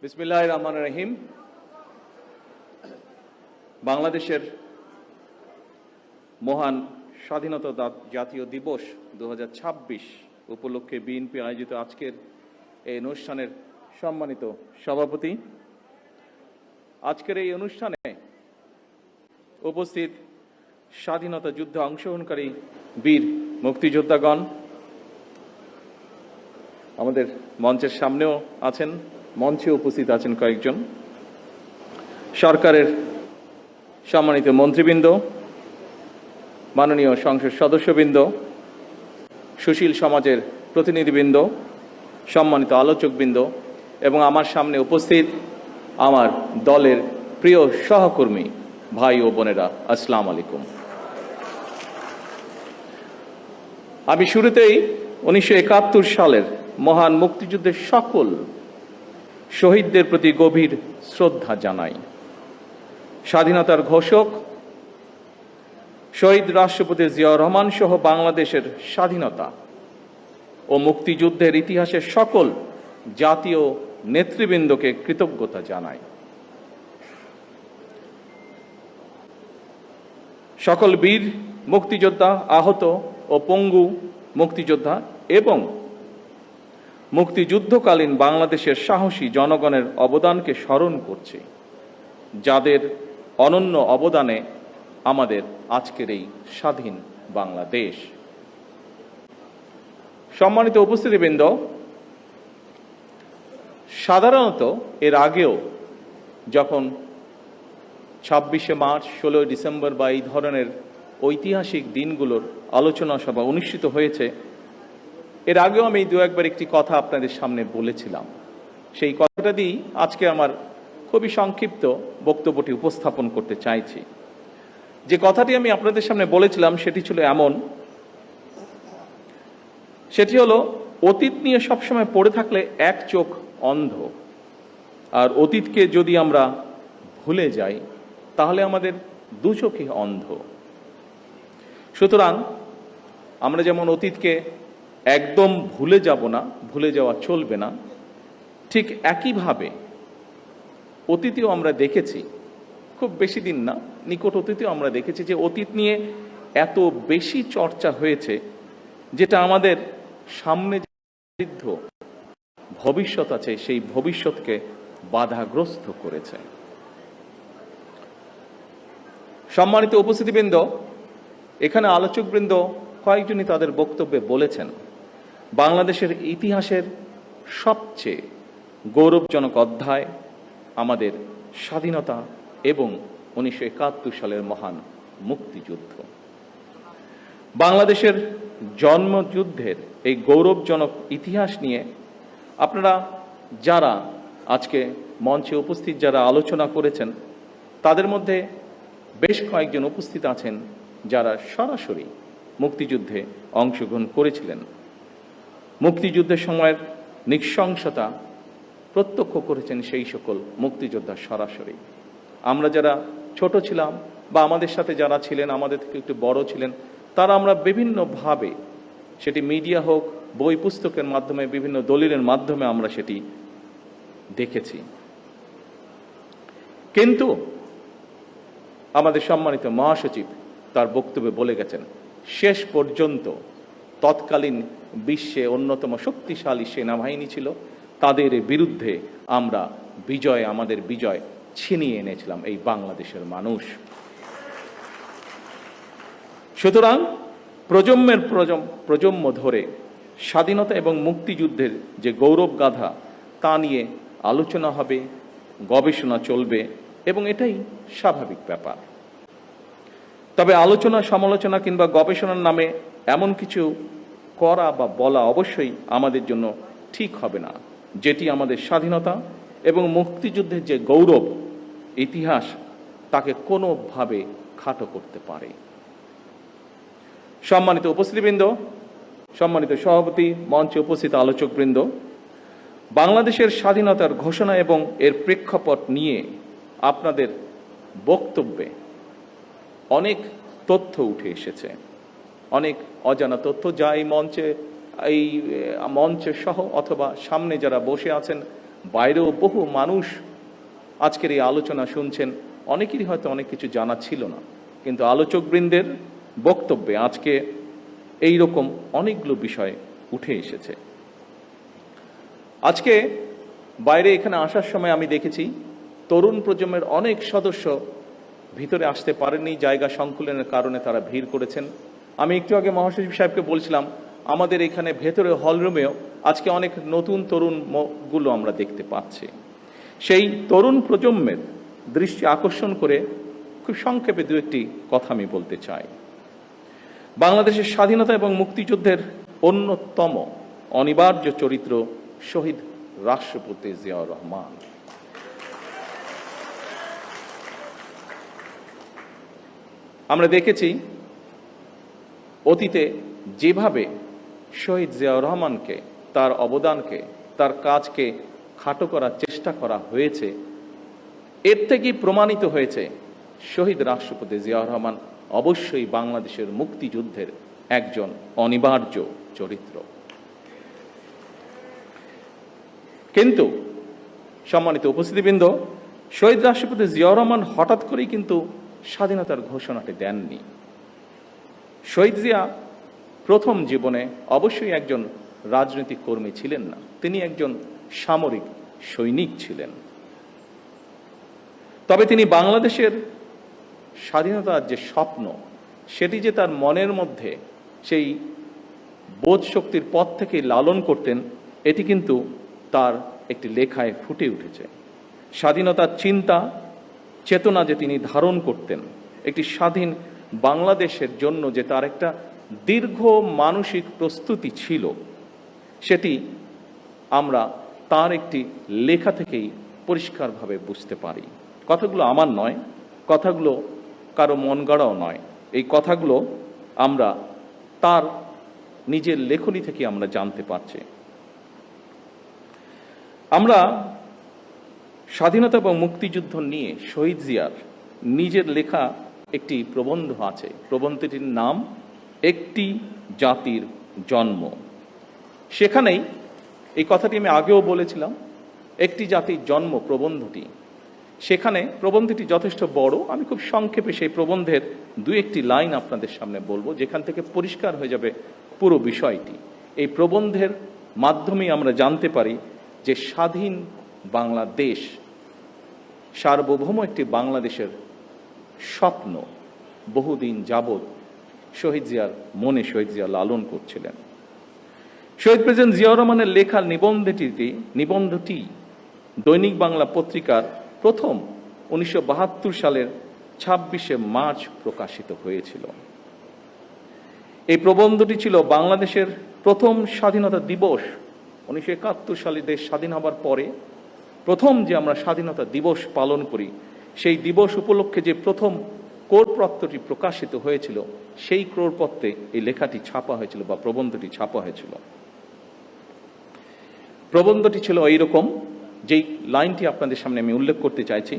বিসমিল্লাহির রহমানির রহিম। বাংলাদেশের মহান স্বাধীনতা জাতীয় দিবস 2026 উপলক্ষে বিএনপি আয়োজিত আজকের এই অনুষ্ঠানের সম্মানিত সভাপতি, আজকের এই অনুষ্ঠানে উপস্থিত স্বাধীনতা যুদ্ধে অংশগ্রহণকারী বীর মুক্তিযোদ্ধাগণ, আমাদের মঞ্চের সামনেও আছেন, মঞ্চে উপস্থিত আছেন কয়েকজন, সরকারের সম্মানিত মন্ত্রীবৃন্দ, মাননীয় সংসদ সদস্যবৃন্দ, সুশীল সমাজের প্রতিনিধিবৃন্দ, সম্মানিত আলোচকবৃন্দ এবং আমার সামনে উপস্থিত আমার দলের প্রিয় সহকর্মী ভাই ও বোনেরা, আসসালামু আলাইকুম। আমি শুরুতেই 1971 সালের মহান মুক্তিযুদ্ধের সকল শহীদদের প্রতি গভীর শ্রদ্ধা জানাই। স্বাধীনতার ঘোষক শহীদ রাষ্ট্রপতি জিয়াউর রহমান সহ বাংলাদেশের স্বাধীনতা ও মুক্তিযুদ্ধের ইতিহাসের সকল জাতীয় নেতৃবৃন্দকে কৃতজ্ঞতা জানাই। সকল বীর মুক্তিযোদ্ধা, আহত ও পঙ্গু মুক্তিযোদ্ধা এবং মুক্তিযুদ্ধকালীন বাংলাদেশের সাহসী জনগণের অবদানকে স্মরণ করছে, যাদের অনন্য অবদানে আমাদের আজকের এই স্বাধীন বাংলাদেশ। সম্মানিত উপস্থিতিবৃন্দ, সাধারণত এর আগেও যখন 26শে মার্চ, 16ই ডিসেম্বর বা এই ধরনের ঐতিহাসিক দিনগুলোর আলোচনা সভা অনুষ্ঠিত হয়েছে, এর আগেও আমি দু একবার একটি কথা আপনাদের সামনে বলেছিলাম। সেই কথাটা দিয়েই আজকে আমার খুবই সংক্ষিপ্ত বক্তব্যটি উপস্থাপন করতে চাইছি। যে কথাটি আমি আপনাদের সামনে বলেছিলাম সেটি ছিল এমন, সেটি হলো, অতীত নিয়ে সবসময় পড়ে থাকলে এক চোখ অন্ধ, আর অতীতকে যদি আমরা ভুলে যাই তাহলে আমাদের দু চোখই অন্ধ। সুতরাং আমরা যেমন অতীতকে একদম ভুলে যাব না, ভুলে যাওয়া চলবে না, ঠিক একইভাবে অতীতেও আমরা দেখেছি, খুব বেশি দিন না, নিকট অতীতেও আমরা দেখেছি যে অতীত নিয়ে এত বেশি চর্চা হয়েছে যেটা আমাদের সামনে যে ভবিষ্যৎ আছে সেই ভবিষ্যৎকে বাধাগ্রস্ত করেছে। সম্মানিত উপস্থিতিবৃন্দ, এখানে আলোচকবৃন্দ কয়েকজনই তাদের বক্তব্যে বলেছেন, বাংলাদেশের ইতিহাসের সবচেয়ে গৌরবজনক অধ্যায় আমাদের স্বাধীনতা এবং 1971 সালের মহান মুক্তিযুদ্ধ। বাংলাদেশের জন্মযুদ্ধের এই গৌরবজনক ইতিহাস নিয়ে আপনারা যারা আজকে মঞ্চে উপস্থিত, যারা আলোচনা করেছেন, তাদের মধ্যে বেশ কয়েকজন উপস্থিত আছেন যারা সরাসরি মুক্তিযুদ্ধে অংশগ্রহণ করেছিলেন, মুক্তিযুদ্ধের সময়ের নৃশংসতা প্রত্যক্ষ করেছেন সেই সকল মুক্তিযোদ্ধা সরাসরি। আমরা যারা ছোট ছিলাম বা আমাদের সাথে যারা ছিলেন, আমাদের থেকে একটু বড় ছিলেন, তারা আমরা বিভিন্নভাবে, সেটি মিডিয়া হোক, বই পুস্তকের মাধ্যমে, বিভিন্ন দলিলের মাধ্যমে আমরা সেটি দেখেছি। কিন্তু আমাদের সম্মানিত মহাসচিব তার বক্তব্যে বলে গেছেন, শেষ পর্যন্ত তৎকালীন বিশ্বে অন্যতম শক্তিশালী সেনাবাহিনী ছিল, তাদের বিরুদ্ধে আমরা আমাদের বিজয় ছিনিয়ে এনেছিলাম এই বাংলাদেশের মানুষ। সুতরাং প্রজন্ম ধরে স্বাধীনতা এবং মুক্তিযুদ্ধের যে গৌরব গাথা তা নিয়ে আলোচনা হবে, গবেষণা চলবে এবং এটাই স্বাভাবিক ব্যাপার। তবে আলোচনা, সমালোচনা কিংবা গবেষণার নামে এমন কিছু করা বা বলা অবশ্যই আমাদের জন্য ঠিক হবে না, যেটি আমাদের স্বাধীনতা এবং মুক্তিযুদ্ধের যে গৌরব ইতিহাস তাকে কোনোভাবে খাটো করতে পারে। সম্মানিত উপস্থিতিবৃন্দ, সম্মানিত সভাপতি, মঞ্চে উপস্থিত আলোচকবৃন্দ, বাংলাদেশের স্বাধীনতার ঘোষণা এবং এর প্রেক্ষাপট নিয়ে আপনাদের বক্তব্যে অনেক তথ্য উঠে এসেছে, অনেক অজানা তথ্য, যা এই মঞ্চে সহ অথবা সামনে যারা বসে আছেন বাইরেও বহু মানুষ আজকের এই আলোচনা শুনছেন, অনেকেরই হয়তো অনেক কিছু জানা ছিল না, কিন্তু আলোচকবৃন্দের বক্তব্যে আজকে এই রকম অনেকগুলো বিষয় উঠে এসেছে। আজকে বাইরে এখানে আসার সময় আমি দেখেছি তরুণ প্রজন্মের অনেক সদস্য ভিতরে আসতে পারেননি, জায়গা সংকুলনের কারণে তারা ভিড় করেছেন। আমি একটু আগে মহাসচিব সাহেবকে বলছিলাম, আমাদের এখানে ভেতরে হলরুমেও আজকে অনেক নতুন তরুণগুলো আমরা দেখতে পাচ্ছি। সেই তরুণ প্রজন্মের দৃষ্টি আকর্ষণ করে খুব সংক্ষেপে দু একটি কথা আমি বলতে চাই। বাংলাদেশের স্বাধীনতা এবং মুক্তিযুদ্ধের অন্যতম অনিবার্য চরিত্র শহীদ রাষ্ট্রপতি জিয়াউর রহমান। আমরা দেখেছি অতীতে যেভাবে শহীদ জিয়াউর রহমানকে, তার অবদানকে, তার কাজকে খাটো করার চেষ্টা করা হয়েছে, এর থেকেই প্রমাণিত হয়েছে শহীদ রাষ্ট্রপতি জিয়াউর রহমান অবশ্যই বাংলাদেশের মুক্তিযুদ্ধের একজন অনিবার্য চরিত্র। কিন্তু সম্মানিত উপস্থিতিবৃন্দ, শহীদ রাষ্ট্রপতি জিয়াউর রহমান হঠাৎ করেই কিন্তু স্বাধীনতার ঘোষণাটি দেননি। শহীদ জিয়া প্রথম জীবনে অবশ্যই একজন রাজনৈতিক কর্মী ছিলেন না, তিনি একজন সামরিক সৈনিক ছিলেন। তবে তিনি বাংলাদেশের স্বাধীনতার যে স্বপ্ন, সেটি যে তার মনের মধ্যে সেই বোধ শক্তির পথ থেকে লালন করতেন, এটি কিন্তু তার একটি লেখায় ফুটে উঠেছে। স্বাধীনতার চিন্তা চেতনা যে তিনি ধারণ করতেন, একটি স্বাধীন বাংলাদেশের জন্য যে তার একটা দীর্ঘ মানসিক প্রস্তুতি ছিল, সেটি আমরা তার একটি লেখা থেকেই পরিষ্কারভাবে বুঝতে পারি। কথাগুলো আমার নয়, কথাগুলো কারো মন গড়াও নয়, এই কথাগুলো আমরা তার নিজের লেখনী থেকে আমরা জানতে পারছি। আমরা স্বাধীনতা এবং মুক্তিযুদ্ধ নিয়ে শহীদ জিয়ার নিজের লেখা একটি প্রবন্ধ আছে। প্রবন্ধটির নাম একটি জাতির জন্ম। সেখানেই এই কথাটি আমি আগেও বলেছিলাম, একটি জাতির জন্ম প্রবন্ধটি, সেখানে প্রবন্ধটি যথেষ্ট বড়। আমি খুব সংক্ষেপে সেই প্রবন্ধের দু একটি লাইন আপনাদের সামনে বলবো, যেখান থেকে পরিষ্কার হয়ে যাবে পুরো বিষয়টি। এই প্রবন্ধের মাধ্যমেই আমরা জানতে পারি যে স্বাধীন বাংলাদেশ, সার্বভৌম একটি বাংলাদেশের স্বপ্ন বহুদিন যাবৎ শহীদ জিয়ার মনে শহীদ জিয়া লালন করছিলেন। শহীদ প্রেসিডেন্ট জিয়াউর রহমানের লেখা নিবন্ধটি দৈনিক বাংলা পত্রিকার প্রথম 1972 সালের 26শে মার্চ প্রকাশিত হয়েছিল। এই প্রবন্ধটি ছিল বাংলাদেশের প্রথম স্বাধীনতা দিবস। 1971 সালে দেশ স্বাধীন হবার পরে প্রথম যে আমরা স্বাধীনতা দিবস পালন করি, সেই দিবস উপলক্ষে যে প্রথম ক্রোড়পত্রটি প্রকাশিত হয়েছিল, সেই ক্রোড়পত্রে এই লেখাটি ছাপা হয়েছিল বা প্রবন্ধটি ছাপা হয়েছিল। প্রবন্ধটি ছিল এইরকম, যেই লাইনটি আপনাদের সামনে আমি উল্লেখ করতে চাইছি।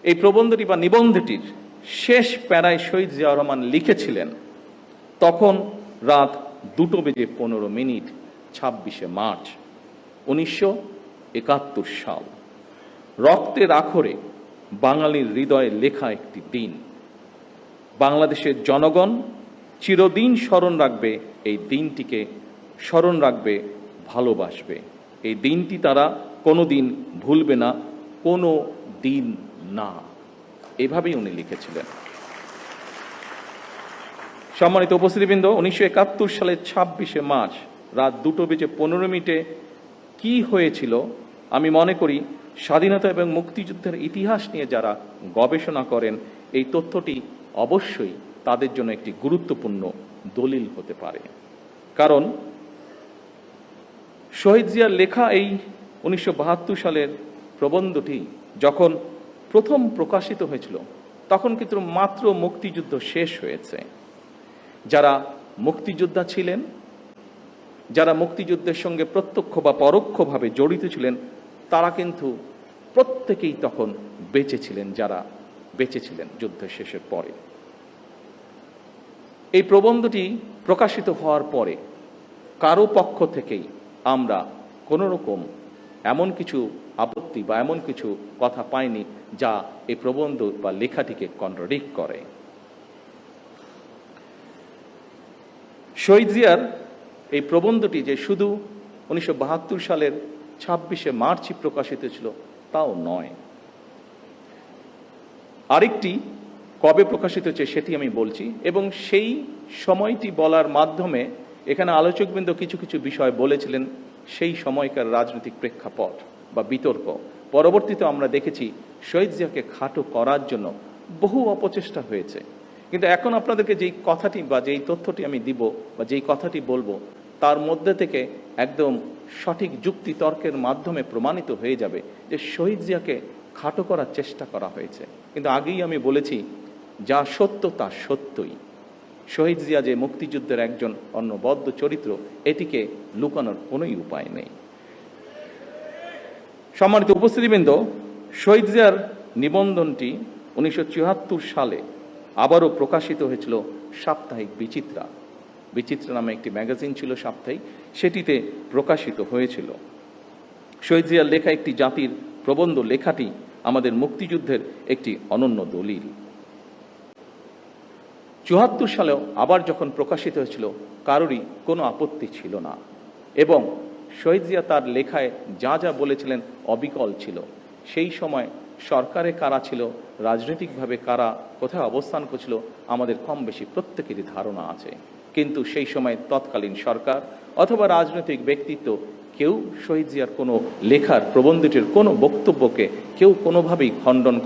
এই প্রবন্ধটি বা নিবন্ধটির শেষ প্যারায় শহীদ জিয়াউর রহমান লিখেছিলেন, তখন রাত 2:15 26শে মার্চ 1971 সাল। রক্তের আখরে বাঙালির হৃদয়ে লেখা একটি দিন। বাংলাদেশের জনগণ চিরদিন স্মরণ রাখবে এই দিনটিকে, স্মরণ রাখবে, ভালোবাসবে। এই দিনটি তারা কোনোদিন ভুলবে না, কোনো দিন না। এভাবেই উনি লিখেছিলেন। সম্মানিত উপস্থিতিবৃন্দ, 1971 সালের 26শে মার্চ রাত 2:15 কি হয়েছিল, আমি মনে করি স্বাধীনতা এবং মুক্তিযুদ্ধের ইতিহাস নিয়ে যারা গবেষণা করেন, এই তথ্যটি অবশ্যই তাদের জন্য একটি গুরুত্বপূর্ণ দলিল হতে পারে। কারণ শহীদ জিয়ার লেখা এই 1972 সালের প্রবন্ধটি যখন প্রথম প্রকাশিত হয়েছিল, তখন কিন্তু মাত্র মুক্তিযুদ্ধ শেষ হয়েছে। যারা মুক্তিযোদ্ধা ছিলেন, যারা মুক্তিযুদ্ধের সঙ্গে প্রত্যক্ষ বা পরোক্ষভাবে জড়িত ছিলেন, তারা কিন্তু প্রত্যেকেই তখন বেঁচে ছিলেন, যারা বেঁচে ছিলেন যুদ্ধ শেষের পরে। এই প্রবন্ধটি প্রকাশিত হওয়ার পরে কারো পক্ষ থেকেই আমরা কোনো রকম এমন কিছু আপত্তি বা এমন কিছু কথা পাইনি যা এই প্রবন্ধ বা লেখাটিকে কন্ট্রাডিক্ট করে। শহীদ জিয়ার এই প্রবন্ধটি যে শুধু 1972 সালের 26শে মার্চই প্রকাশিত ছিল তাও নয়, আরেকটি কবে প্রকাশিত হচ্ছে সেটি আমি বলছি, এবং সেই সময়টি বলার মাধ্যমে এখানে আলোচকবৃন্দ কিছু কিছু বিষয় বলেছিলেন সেই সময়কার রাজনৈতিক প্রেক্ষাপট বা বিতর্ক। পরবর্তীতে আমরা দেখেছি শহীদ জিয়াকে খাটো করার জন্য বহু অপচেষ্টা হয়েছে, কিন্তু এখন আপনাদেরকে যেই কথাটি বা যেই তথ্যটি আমি দিব বা যেই কথাটি বলবো তার মধ্যে থেকে একদম সঠিক যুক্তি তর্কের মাধ্যমে প্রমাণিত হয়ে যাবে যে শহীদ জিয়াকে খাটো করার চেষ্টা করা হয়েছে। কিন্তু আগেই আমি বলেছি যা সত্য তা সত্যই। শহীদ জিয়া যে মুক্তিযুদ্ধের একজন অনবদ্য চরিত্র, এটিকে লুকানোর কোনোই উপায় নেই। সম্মানিত উপস্থিতিবৃন্দ, শহীদ জিয়ার নিবন্ধনটি 1974 সালে আবারও প্রকাশিত হয়েছিল সাপ্তাহিক বিচিত্রা। বিচিত্রা নামে একটি ম্যাগাজিন ছিল সাপ্তাহিক, সেটিতে প্রকাশিত হয়েছিল। শহীদ জিয়ার লেখা একটি জাতির প্রবন্ধ লেখাটি আমাদের মুক্তিযুদ্ধের একটি অনন্য দলিল। 74 সালেও আবার যখন প্রকাশিত হয়েছিল কারোরই কোনো আপত্তি ছিল না, এবং শহীদ জিয়া তার লেখায় যা যা বলেছিলেন অবিকল ছিল। সেই সময় সরকারে কারা ছিল, রাজনৈতিকভাবে কারা কোথায় অবস্থান করছিল আমাদের কম বেশি প্রত্যেকেরই ধারণা আছে, কিন্তু সেই সময় তৎকালীন সরকার অথবা রাজনৈতিক ব্যক্তিত্ব কেউ শহীদ জিয়ার কোনো লেখার প্রবন্ধটির কোনো বক্তব্যকে কেউ কোনোভাবেই খণ্ডন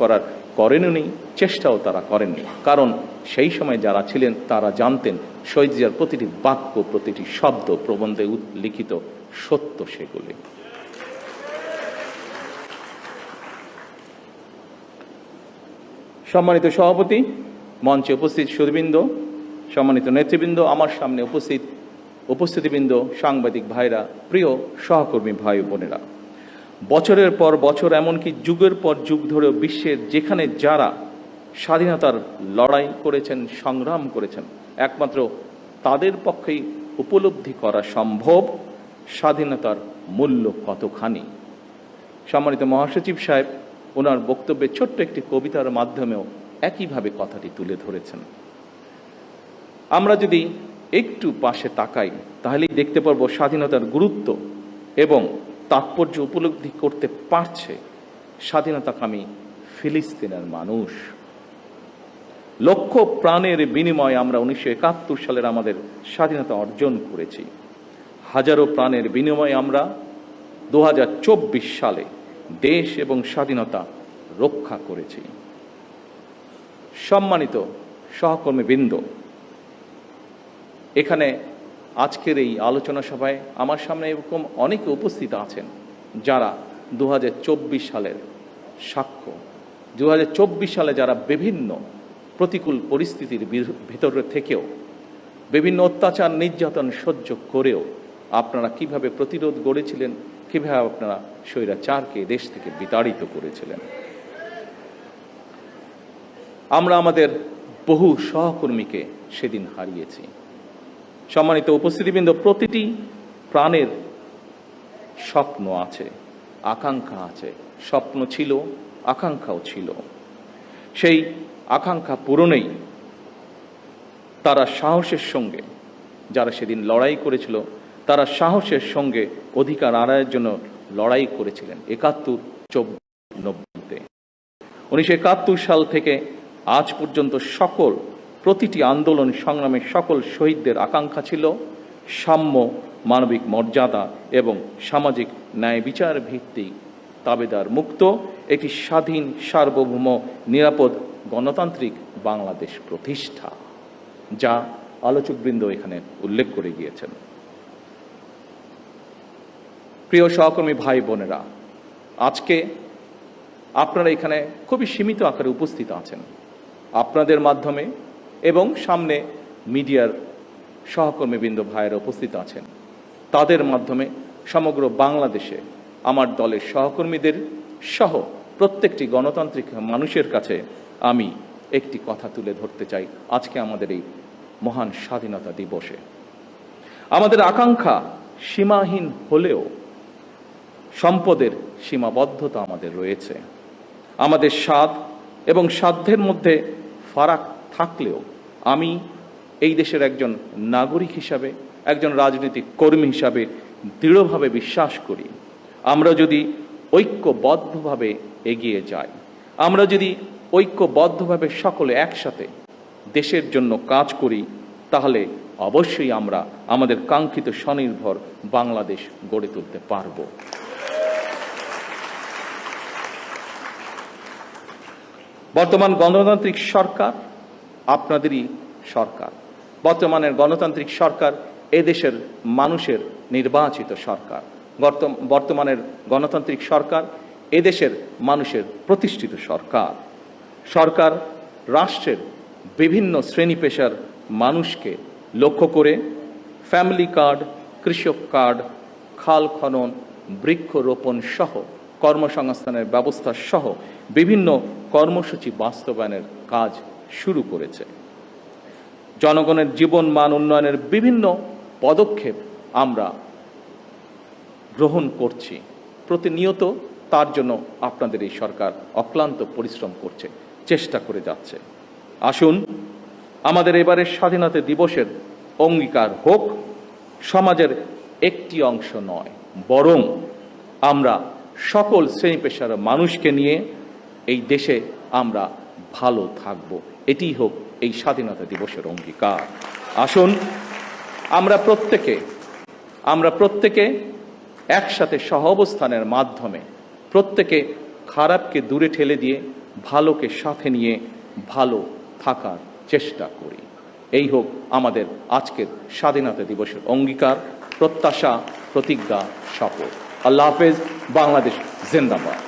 করেননি, চেষ্টাও তারা করেননি। কারণ সেই সময় যারা ছিলেন তারা জানতেন শহীদ জিয়ার প্রতিটি বাক্য, প্রতিটি শব্দ প্রবন্ধে লিখিত সত্য সেগুলি। সম্মানিত সভাপতি, মঞ্চে উপস্থিত সুধীবৃন্দ, সম্মানিত নেতৃবৃন্দ, আমার সামনে উপস্থিতিবৃন্দ, সাংবাদিক ভাইরা, প্রিয় সহকর্মী ভাই বোনেরা, বছরের পর বছর এমনকি যুগের পর যুগ ধরেও বিশ্বের যেখানে যারা স্বাধীনতার লড়াই করেছেন, সংগ্রাম করেছেন, একমাত্র তাদের পক্ষেই উপলব্ধি করা সম্ভব স্বাধীনতার মূল্য কতখানি। সম্মানিত মহাসচিব সাহেব ওনার বক্তব্যে ছোট্ট একটি কবিতার মাধ্যমেও একইভাবে কথাটি তুলে ধরেছেন। আমরা যদি একটু পাশে তাকাই তাহলেই দেখতে পারবো স্বাধীনতার গুরুত্ব এবং তাৎপর্য উপলব্ধি করতে পারছে স্বাধীনতাকামী ফিলিস্তিনের মানুষ। লক্ষ প্রাণের বিনিময়ে আমরা 1971 সালের আমাদের স্বাধীনতা অর্জন করেছি। হাজারো প্রাণের বিনিময়ে আমরা 2024 সালে দেশ এবং স্বাধীনতা রক্ষা করেছি। সম্মানিত সহকর্মীবৃন্দ, এখানে আজকের এই আলোচনা সভায় আমার সামনে এরকম অনেকে উপস্থিত আছেন যারা 2024 সালের সাক্ষ্য। 2024 সালে যারা বিভিন্ন প্রতিকূল পরিস্থিতির ভিতরে থেকেও, বিভিন্ন অত্যাচার নির্যাতন সহ্য করেও আপনারা কিভাবে প্রতিরোধ গড়েছিলেন, কিভাবে আপনারা স্বৈরাচারকে দেশ থেকে বিতাড়িত করেছিলেন। আমরা আমাদের বহু সহকর্মীকে সেদিন হারিয়েছি। সম্মানিত উপস্থিতিবৃন্দ, প্রতিটি প্রাণের স্বপ্ন আছে, আকাঙ্ক্ষা আছে। স্বপ্ন ছিল, আকাঙ্ক্ষাও ছিল। সেই আকাঙ্ক্ষা পূরণেই তারা সাহসের সঙ্গে, যারা সেদিন লড়াই করেছিল, তারা সাহসের সঙ্গে অধিকার আদায়ের জন্য লড়াই করেছিলেন 71, 24, 90-তে। 1971 সাল থেকে আজ পর্যন্ত প্রতিটি আন্দোলন সংগ্রামে সকল শহীদদের আকাঙ্ক্ষা ছিল সাম্য, মানবিক মর্যাদা এবং সামাজিক ন্যায় বিচার ভিত্তিক তাবেদার মুক্ত একটি স্বাধীন, সার্বভৌম, নিরাপদ, গণতান্ত্রিক বাংলাদেশ প্রতিষ্ঠা, যা আলোচকবৃন্দ এখানে উল্লেখ করে গিয়েছেন। প্রিয় সহকর্মী ভাই বোনেরা, আজকে আপনারা এখানে খুবই সীমিত আকারে উপস্থিত আছেন। আপনাদের মাধ্যমে এবং সামনে মিডিয়ার সহকর্মীবৃন্দ ভাইয়েরা উপস্থিত আছেন, তাদের মাধ্যমে সমগ্র বাংলাদেশে আমার দলের সহকর্মীদের সহ প্রত্যেকটি গণতান্ত্রিক মানুষের কাছে আমি একটি কথা তুলে ধরতে চাই। আজকে আমাদের এই মহান স্বাধীনতা দিবসে আমাদের আকাঙ্ক্ষা সীমাহীন হলেও সম্পদের সীমাবদ্ধতা আমাদের রয়েছে। আমাদের স্বাদ এবং সাধ্যের মধ্যে ফারাক থাকলেও আমি এই দেশের একজন নাগরিক হিসাবে, একজন রাজনৈতিক কর্মী হিসাবে দৃঢ়ভাবে বিশ্বাস করি, আমরা যদি ঐক্যবদ্ধভাবে এগিয়ে যাই, আমরা যদি ঐক্যবদ্ধভাবে সকলে একসাথে দেশের জন্য কাজ করি, তাহলে অবশ্যই আমরা আমাদের কাঙ্ক্ষিত স্বনির্ভর বাংলাদেশ গড়ে তুলতে পারব। বর্তমান গণতান্ত্রিক সরকার আপনাদেরই সরকার। বর্তমানের গণতান্ত্রিক সরকার এদেশের মানুষের নির্বাচিত সরকার। বর্তমানের গণতান্ত্রিক সরকার এদেশের মানুষের প্রতিষ্ঠিত সরকার। সরকার রাষ্ট্রের বিভিন্ন শ্রেণী পেশার মানুষকে লক্ষ্য করে ফ্যামিলি কার্ড, কৃষক কার্ড, খাল খনন, বৃক্ষরোপণ সহ কর্মসংস্থানের ব্যবস্থা সহ বিভিন্ন কর্মসূচি বাস্তবায়নের কাজ শুরু করেছে। জনগণের জীবন মান উন্নয়নের বিভিন্ন পদক্ষেপ আমরা গ্রহণ করছি। প্রতিনিয়ত তার জন্য আপনাদের এই সরকার অক্লান্ত পরিশ্রম করছে, চেষ্টা করে যাচ্ছে। আসুন আমাদের এবারের স্বাধীনতা দিবসের অঙ্গীকার হোক সমাজের একটি অংশ নয়, বরং আমরা সকল শ্রেণী পেশার মানুষকে নিয়ে এই দেশে আমরা ভালো থাকব। এটিই হোক এই স্বাধীনতা দিবসের অঙ্গীকার। আসুন আমরা প্রত্যেকে একসাথে সহাবস্থানের মাধ্যমে প্রত্যেকে খারাপকে দূরে ঠেলে দিয়ে ভালোকে সাথে নিয়ে ভালো থাকার চেষ্টা করি। এই হোক আমাদের আজকের স্বাধীনতা দিবসের অঙ্গীকার, প্রত্যাশা, প্রতিজ্ঞা, শপথ। আল্লাহ হাফেজ। বাংলাদেশ জিন্দাবাদ।